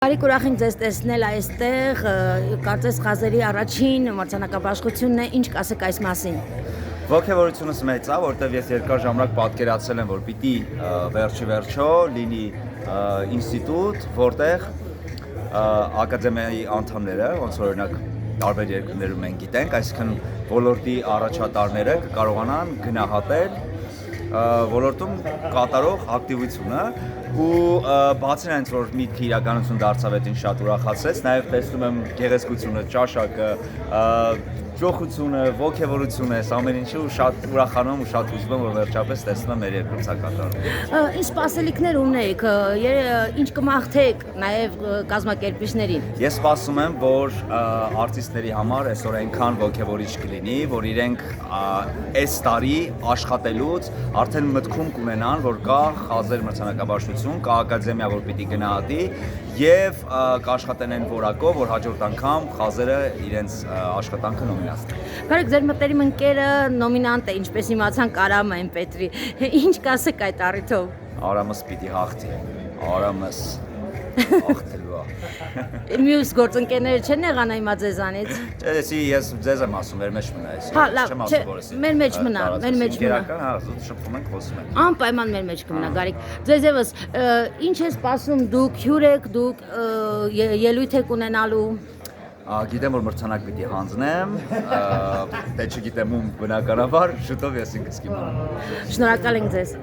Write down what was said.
Բարիք ուրախ ենք ձեզ տեսնել այստեղ, կարծես խազերի առաջին մրցանակաբաշխությունն է, ինչ կասեք այս մասին։ Ոգևորությունս մեծ է, որտեղ ես երկար ժամանակ պատկերացրել եմ, որ պիտի վերջի վերջո լինի ինստիտուտ, որտեղ ակադեմիայի անդամները, ոնց որ օրինակ տարբեր երկրներում մենք գիտենք, այսինքն ոլորտի առաջատարները կկարողանան գնահատել ոլորտում կատարող ակտիվությունը ու բացի այնց որ միտքը իրականություն դարձավ, այդ ինձ շատ ուրախացրեց, նաև տեսնում եմ գեղեցկությունը, ճաշակը, ճոխությունը, ոգևորությունը, այս ամեն ինչը շատ ուրախանում ու շատ հուզվում եմ, որ վերջապես տեսնում եմ մեր երկրում սա կատարվում։ Ինչ սպասելիքներ ունեք, ինչ կմաղթեք նաև կազմակերպիչներին։ Ես սպասում եմ, որ արտիստների համար այսօր այնքան ոգևորիչ կլինի, որ իրենք այս տարի աշխատելուց արդեն մտքում կունենան, որ կա խազեր մրցանակաբաշխություն, կա ակադեմիա, որ պիտի գնահատի եւ կաշխատեն այն որակով, որ հաջորդ անգամ խազերը իրենց աշխատանքը նոմինացնեն։ Բարեք, ձեր մտերիմ ընկերը նոմինանտ է, ինչպես իմացանք Արամը Էմպետրի։ Ինչ կասեք այդ առիթով։ Արամս պիտի հաղթի։ Արամս հաղթելու է։ Մյուս գործընկերները չեն եղան այմա ձեզանից։ Ես ձեզ եմ ասում, մեր մեջ մնա էսի։ Հա, լավ, մեր մեջ մնա, մեր մեջ մնա։ Գերական, հա, զուտ շփվում ենք, խոսում ենք։ Անպայման մեր մեջ կմնա, Գարիկ։ Ձեզ եւս ինչ է սպասում, դուք հյուր եք, դուք ելույթ եք ունենալու։ Գիտեմ, որ մրցանակ պիտի հանձնեմ, դե չգիտեմ ում բնականաբար, շուտով ես ինքս կիմանամ։ Շնորհակալ ենք ձեզ։